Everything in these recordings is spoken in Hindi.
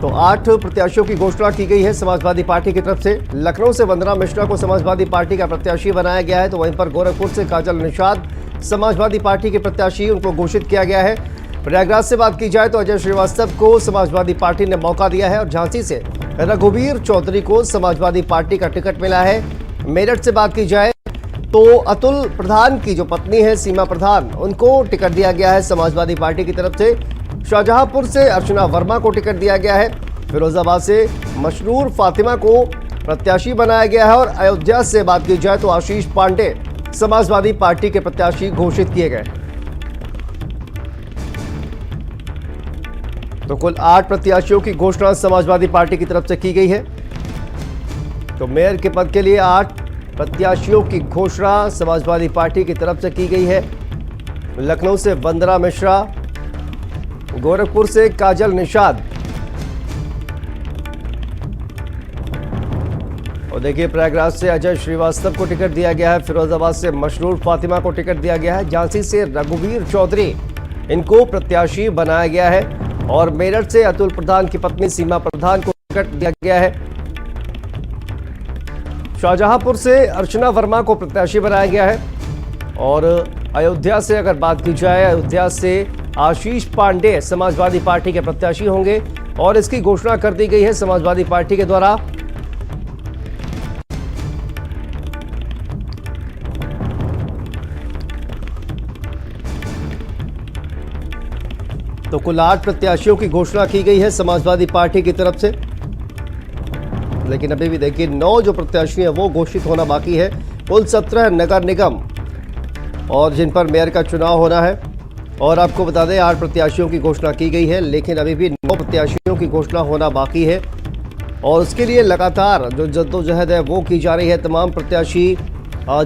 तो 8 प्रत्याशियों की घोषणा की गई है समाजवादी पार्टी की तरफ से। लखनऊ से वंदना मिश्रा को समाजवादी पार्टी का प्रत्याशी बनाया गया है, तो वहीं पर गोरखपुर से काजल निषाद समाजवादी पार्टी के प्रत्याशी उनको घोषित किया गया है। प्रयागराज से बात की जाए तो अजय श्रीवास्तव को समाजवादी पार्टी ने मौका दिया है और झांसी से रघुवीर चौधरी को समाजवादी पार्टी का टिकट मिला है। मेरठ से बात की जाए तो अतुल प्रधान की जो पत्नी है सीमा प्रधान, उनको टिकट दिया गया है समाजवादी पार्टी की तरफ से। शाहजहांपुर से अर्चना वर्मा को टिकट दिया गया है। फिरोजाबाद से मशरूर फातिमा को प्रत्याशी बनाया गया है और अयोध्या से बात की जाए तो आशीष पांडे समाजवादी पार्टी के प्रत्याशी घोषित किए गए। तो कुल 8 प्रत्याशियों की घोषणा समाजवादी पार्टी की तरफ से की गई है। तो मेयर के पद के लिए 8 प्रत्याशियों की घोषणा समाजवादी पार्टी की तरफ से की गई है। लखनऊ से वंदना मिश्रा, गोरखपुर से काजल निषाद, और देखिए प्रयागराज से अजय श्रीवास्तव को टिकट दिया गया है। फिरोजाबाद से मशरूर फातिमा को टिकट दिया गया है। झांसी से रघुवीर चौधरी, इनको प्रत्याशी बनाया गया है और मेरठ से अतुल प्रधान की पत्नी सीमा प्रधान को टिकट दिया गया है। शाहजहांपुर से अर्चना वर्मा को प्रत्याशी बनाया गया है और अयोध्या से अगर बात की जाए, अयोध्या से आशीष पांडे समाजवादी पार्टी के प्रत्याशी होंगे और इसकी घोषणा कर दी गई है समाजवादी पार्टी के द्वारा। तो कुल 8 प्रत्याशियों की घोषणा की गई है समाजवादी पार्टी की तरफ से, लेकिन अभी भी देखिए 9 जो प्रत्याशी हैं वो घोषित होना बाकी है। कुल 17 नगर निगम और जिन पर मेयर का चुनाव होना है। और आपको बता दें 8 प्रत्याशियों की घोषणा की गई है, लेकिन अभी भी 9 प्रत्याशियों की घोषणा होना बाकी है और उसके लिए लगातार जो जद्दोजहद है वो की जा रही है। तमाम प्रत्याशी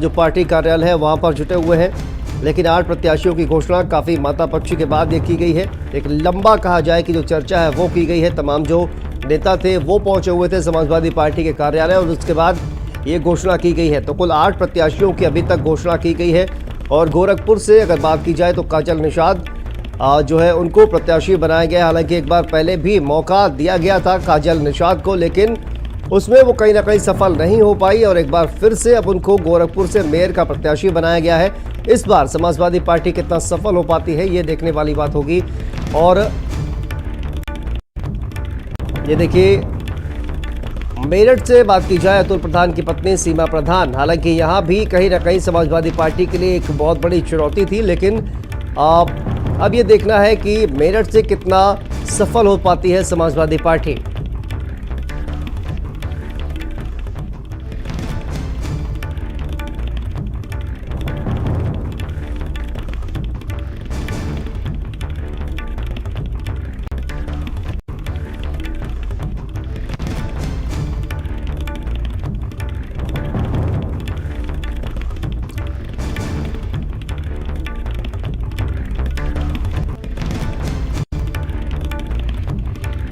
जो पार्टी कार्यालय है वहाँ पर जुटे हुए हैं, लेकिन 8 प्रत्याशियों की घोषणा काफ़ी मातापक्षी के बाद ये की गई है। एक लंबा कहा जाए कि जो चर्चा है वो की गई है। तमाम जो नेता थे वो पहुँचे हुए थे समाजवादी पार्टी के कार्यालय और उसके बाद ये घोषणा की गई है। तो कुल 8 प्रत्याशियों की अभी तक घोषणा की गई है और गोरखपुर से अगर बात की जाए तो काजल निषाद जो है उनको प्रत्याशी बनाया गया। हालांकि एक बार पहले भी मौका दिया गया था काजल निषाद को, लेकिन उसमें वो कहीं ना कहीं सफल नहीं हो पाई और एक बार फिर से अब उनको गोरखपुर से मेयर का प्रत्याशी बनाया गया है। इस बार समाजवादी पार्टी कितना सफल हो पाती है ये देखने वाली बात होगी। और ये देखिए मेरठ से बात की जाए अतुल प्रधान की पत्नी सीमा प्रधान, हालांकि यहाँ भी कहीं ना कहीं समाजवादी पार्टी के लिए एक बहुत बड़ी चुनौती थी, लेकिन अब ये देखना है कि मेरठ से कितना सफल हो पाती है समाजवादी पार्टी।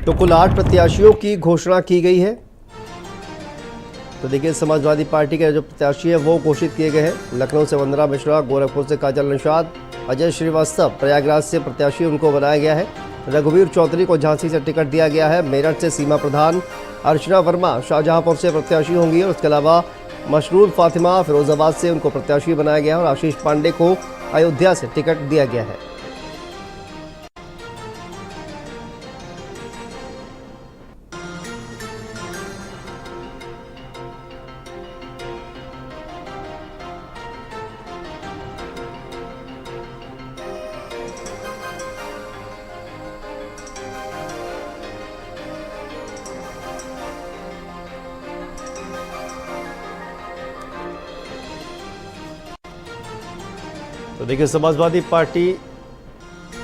तो कुल 8 प्रत्याशियों की घोषणा की गई है। तो देखिए समाजवादी पार्टी के जो प्रत्याशी है वो घोषित किए गए हैं। लखनऊ से वंदना मिश्रा, गोरखपुर से काजल निषाद, अजय श्रीवास्तव, प्रयागराज से प्रत्याशी उनको बनाया गया है। रघुवीर चौधरी को झांसी से टिकट दिया गया है। मेरठ से सीमा प्रधान, अर्चना वर्मा शाहजहांपुर से प्रत्याशी होंगी और उसके अलावा मशरूर फातिमा फिरोजाबाद से उनको प्रत्याशी बनाया गया है और आशीष पांडे को अयोध्या से टिकट दिया गया है। तो देखिए समाजवादी पार्टी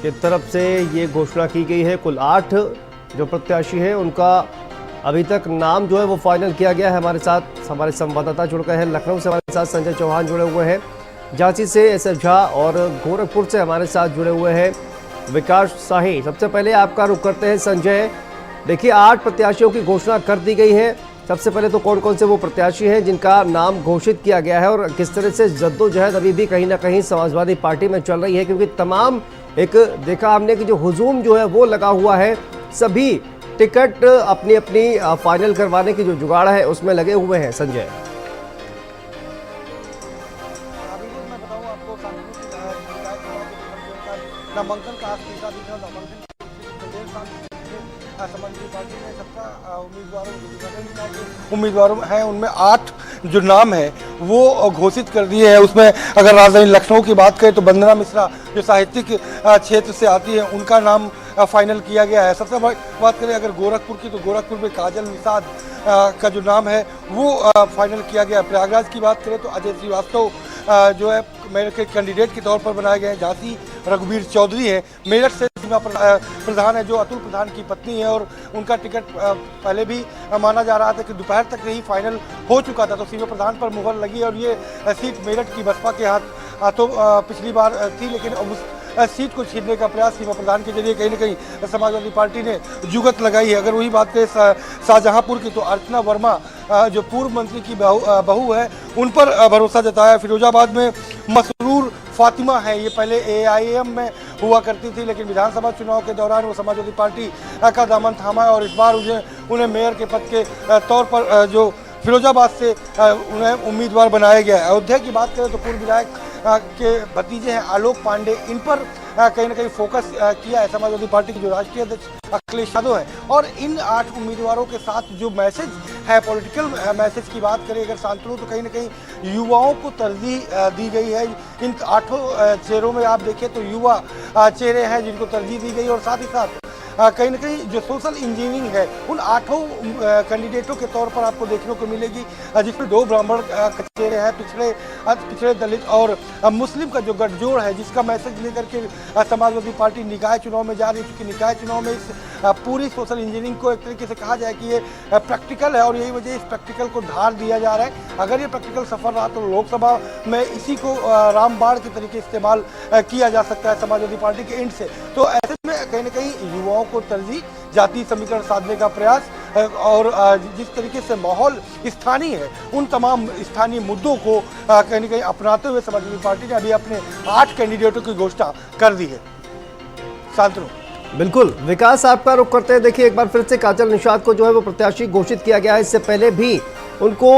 की तरफ से ये घोषणा की गई है। कुल 8 जो प्रत्याशी हैं उनका अभी तक नाम जो है वो फाइनल किया गया है। हमारे साथ हमारे संवाददाता जुड़ गए हैं। लखनऊ से हमारे साथ संजय चौहान जुड़े हुए हैं, झांसी से एसएफ झा और गोरखपुर से हमारे साथ जुड़े हुए हैं विकास शाही। सबसे पहले आपका रुख करते हैं संजय। देखिए 8 प्रत्याशियों की घोषणा कर दी गई है। सबसे पहले तो कौन कौन से वो प्रत्याशी हैं जिनका नाम घोषित किया गया है और किस तरह से जद्दोजहद अभी भी कहीं ना कहीं समाजवादी पार्टी में चल रही है, क्योंकि तमाम एक देखा हमने कि जो हुजूम जो है वो लगा हुआ है। सभी टिकट अपनी अपनी फाइनल करवाने की जो जुगाड़ है उसमें लगे हुए हैं संजय। मैं बताऊं आपको, नामांकन का आज तीसरा दिन था। नामांकन समाजवादी पार्टी ने 17 उम्मीदवारों हैं, उनमें 8 जो नाम है वो घोषित कर दिए हैं। उसमें अगर राजधानी लखनऊ की बात करें तो वंदना मिश्रा जो साहित्यिक क्षेत्र से आती है, उनका नाम फाइनल किया गया है। सबसे बात करें अगर गोरखपुर की, तो गोरखपुर में काजल निषाद का जो नाम है वो फाइनल किया गया। प्रयागराज की बात करें तो अजय श्रीवास्तव जो है मेरठ के कैंडिडेट के तौर पर बनाए गए हैं। झांसी रघुवीर चौधरी है, मेरठ से सीमा प्रधान है जो अतुल प्रधान की पत्नी है, और उनका टिकट पहले भी माना जा रहा था कि दोपहर तक ही फाइनल हो चुका था, तो सीमा प्रधान पर मुहर लगी और ये सीट मेरठ की बसपा के हाथों पिछली बार थी, लेकिन अब उस सीट को छीनने का प्रयास सीमा प्रधान के जरिए कहीं ना कहीं समाजवादी पार्टी ने जुगत लगाई है। अगर वही बात करें शाहजहांपुर की, तो अर्चना वर्मा जो पूर्व मंत्री की बहू है, उन पर भरोसा जताया। फिरोजाबाद में मसरूर फातिमा है, ये पहले AIM में हुआ करती थी, लेकिन विधानसभा चुनाव के दौरान वो समाजवादी पार्टी का दामन थामा है और इस बार उन्हें मेयर के पद के तौर पर जो फिरोजाबाद से उन्हें उम्मीदवार बनाया गया है। अयोध्या की बात करें तो पूर्व विधायक के भतीजे हैं आलोक पांडे, इन पर कहीं ना कहीं फोकस किया है समाजवादी पार्टी के जो राष्ट्रीय अध्यक्ष अखिलेश यादव हैं। और इन 8 उम्मीदवारों के साथ जो मैसेज है, पॉलिटिकल मैसेज की बात करें अगर शांतनु, तो कहीं ना कहीं युवाओं को तरजीह दी गई है। इन 8 चेहरों में आप देखें तो युवा चेहरे हैं जिनको तरजीह दी गई, और साथ ही साथ कहीं ना कहीं जो सोशल इंजीनियरिंग है उन 8 कैंडिडेटों के तौर पर आपको देखने को मिलेगी, जिसमें 2 ब्राह्मण चेहरे हैं, पिछड़े दलित और मुस्लिम का जो गठजोड़ है, जिसका मैसेज लेकर के समाजवादी पार्टी निकाय चुनाव में जा रही है। क्योंकि निकाय चुनाव में इस पूरी सोशल इंजीनियरिंग को एक तरीके से कहा जाए कि ये प्रैक्टिकल है, और यही वजह इस प्रैक्टिकल को धार दिया जा रहा है। अगर ये प्रैक्टिकल सफल रहा तो लोकसभा में इसी को रामबाण के तरीके इस्तेमाल किया जा सकता है समाजवादी पार्टी के एंड से। तो ऐसे में कहीं ना कहीं युवाओं को तरजीह, जातीय समीकरण साधने का प्रयास, और जिस तरीके से माहौल स्थानीय है उन तमाम स्थानीय मुद्दों को कहीं ना कहीं अपनाते हुए समाजवादी पार्टी ने अभी अपने 8 कैंडिडेटों की घोषणा कर दी है। शांतनु। बिल्कुल विकास, आपका रुख करते हैं। देखिए एक बार फिर से काजल निषाद को जो है वो प्रत्याशी घोषित किया गया है। इससे पहले भी उनको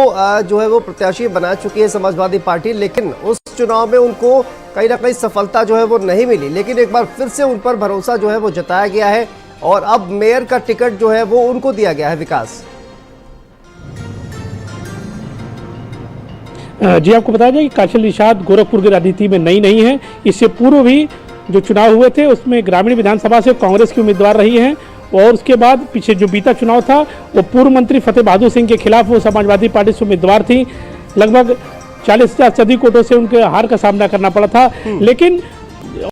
जो है वो प्रत्याशी बना चुकी है समाजवादी पार्टी, लेकिन उस चुनाव में उनको कहीं ना कहीं सफलता जो है वो नहीं मिली। लेकिन एक बार फिर से उन पर भरोसा जो है वो जताया गया है और अब मेयर का टिकट जो है वो उनको दिया गया है। विकास जी, आपको बताया जाए कि काजल निषाद गोरखपुर की राजनीति में नई नहीं है। इससे पूर्व भी जो चुनाव हुए थे उसमें ग्रामीण विधानसभा से कांग्रेस की उम्मीदवार रही हैं, और उसके बाद पीछे जो बीता चुनाव था वो पूर्व मंत्री फतेह बहादुर सिंह के खिलाफ वो समाजवादी पार्टी से उम्मीदवार थी। लगभग 40,000 से अधिक वोटों से उनके हार का सामना करना पड़ा था। लेकिन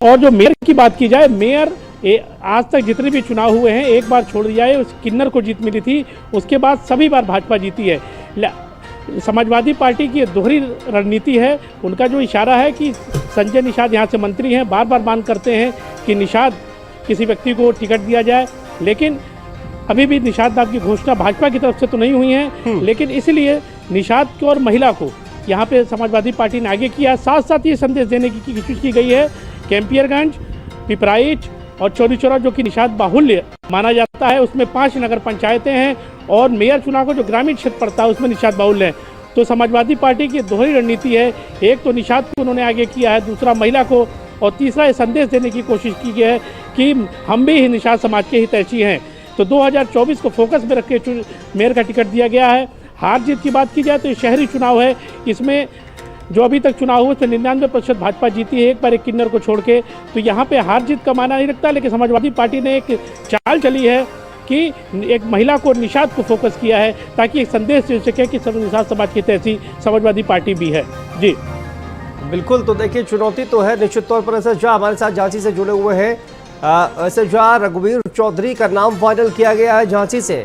और जो मेयर की बात की जाए, मेयर आज तक जितने भी चुनाव हुए हैं, एक बार छोड़ दिया है, उस किन्नर को जीत मिली थी, उसके बाद सभी बार भाजपा जीती है। समाजवादी पार्टी की दोहरी रणनीति है। उनका जो इशारा है कि संजय निषाद यहाँ से मंत्री हैं, बार बार मांग करते हैं कि निषाद किसी व्यक्ति को टिकट दिया जाए, लेकिन अभी भी निषाद नाम की घोषणा भाजपा की तरफ से तो नहीं हुई है। लेकिन इसलिए निषाद को और महिला को यहाँ पे समाजवादी पार्टी ने आगे किया। साथ साथ ये संदेश देने की कोशिश की गई है कैंपियरगंज, पिपराइच और चौरी चौरा जो कि निषाद बाहुल्य माना जाता है, उसमें 5 नगर पंचायतें हैं, और मेयर चुनाव को जो ग्रामीण क्षेत्र पड़ता है उसमें निषाद बाहुल्य है। तो समाजवादी पार्टी की दोहरी रणनीति है, एक तो निषाद को उन्होंने आगे किया है, दूसरा महिला को, और तीसरा ये संदेश देने की कोशिश की गई है कि हम भी निषाद समाज के हितैषी हैं। तो 2024 को फोकस में रख के मेयर का टिकट दिया गया है। हार जीत की बात की जाए तो ये शहरी चुनाव है, इसमें जो अभी तक चुनाव हुए उसमें 99% भाजपा जीती है, एक बार एक किन्नर को छोड़ के। तो यहाँ पे हार जीत का माना नहीं रखता, लेकिन समाजवादी पार्टी ने एक चाल चली है कि एक महिला को, निषाद को फोकस किया है, ताकि एक संदेश दे सके कि निषाद समाज की तैसी समाजवादी पार्टी भी है। जी बिल्कुल, तो देखिए चुनौती तो है निश्चित तौर पर। ऐसे जहाँ हमारे साथ झांसी से जुड़े हुए हैं, ऐसे जहाँ रघुवीर चौधरी का नाम फाइनल किया गया है झांसी से,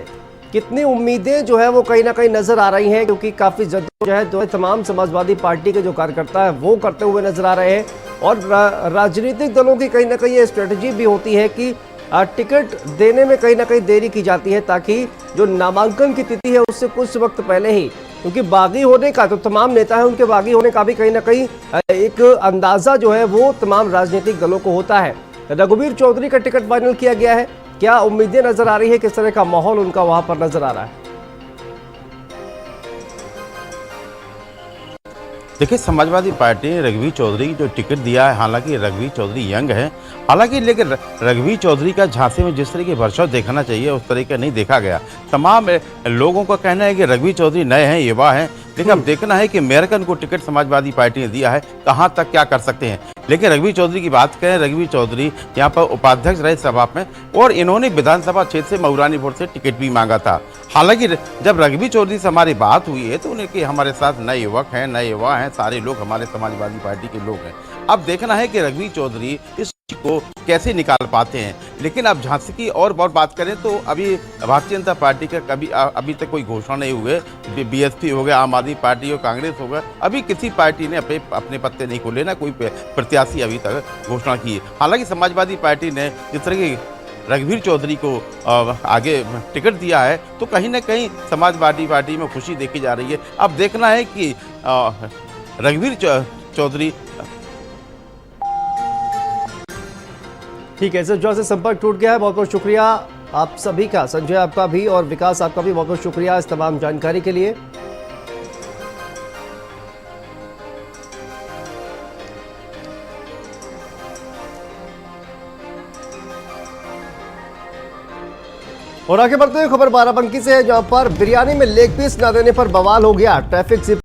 कितनी उम्मीदें जो है वो कहीं ना कहीं नजर आ रही हैं, क्योंकि काफी जद्दोजहद जो है तमाम समाजवादी पार्टी के जो कार्यकर्ता है वो करते हुए नजर आ रहे हैं, और राजनीतिक दलों की कहीं ना कहीं ये स्ट्रेटजी भी होती है कि टिकट देने में कहीं ना कहीं देरी की जाती है, ताकि जो नामांकन की तिथि है उससे कुछ वक्त पहले ही, क्योंकि बागी होने का तो तमाम नेता है, उनके बागी होने का भी कहीं ना कहीं एक अंदाजा जो है वो तमाम राजनीतिक दलों को होता है। रघुवीर चौधरी का टिकट फाइनल किया गया है। क्या उम्मीदें नजर आ रही है, किस तरह का माहौल उनका वहां पर नजर आ रहा है? देखिए, समाजवादी पार्टी ने रघुवीर चौधरी की जो टिकट दिया है, हालांकि रघुवीर चौधरी यंग है, हालांकि लेकिन रघुवीर चौधरी का झांसी में जिस तरह की वर्चस्व देखना चाहिए उस तरह का नहीं देखा गया। तमाम लोगों का कहना है कि रघुवीर चौधरी नए हैं, युवा हैं, लेकिन अब देखना है कि अमेरिकन को टिकट समाजवादी पार्टी ने दिया है, कहाँ तक क्या कर सकते हैं। लेकिन रघुवीर चौधरी की बात करें, रघुवीर चौधरी यहाँ पर उपाध्यक्ष रहे सभा में और इन्होंने विधानसभा क्षेत्र से मऊरानीपुर से टिकट भी मांगा था। हालांकि जब रघुवीर चौधरी से हमारी बात हुई है तो उन्हें कि हमारे साथ नए युवक हैं, नए युवा हैं, सारे लोग हमारे समाजवादी पार्टी के लोग हैं। अब देखना है कि रघुवीर चौधरी इस को कैसे निकाल पाते हैं। लेकिन अब झांसी की और बहुत बात करें तो अभी भारतीय जनता पार्टी का अभी तक कोई घोषणा नहीं हुए। बीएसपी हो गया, आम आदमी पार्टी और कांग्रेस हो गया, अभी किसी पार्टी ने अपने पत्ते नहीं खोले, ना कोई प्रत्याशी अभी तक घोषणा की है। हालांकि समाजवादी पार्टी ने जिस तरह की रघुवीर चौधरी को आगे टिकट दिया है तो कहीं ना कहीं समाजवादी पार्टी में खुशी देखी जा रही है। अब देखना है कि रघुवीर चौधरी ठीक है सर, जो से संपर्क टूट गया है, बहुत बहुत शुक्रिया आप सभी का, संजय आपका भी और विकास आपका भी बहुत बहुत शुक्रिया इस तमाम जानकारी के लिए। और आगे बढ़ते हुए खबर बाराबंकी से है, जहां पर बिरयानी में लेग पीस न देने पर बवाल हो गया। ट्रैफिक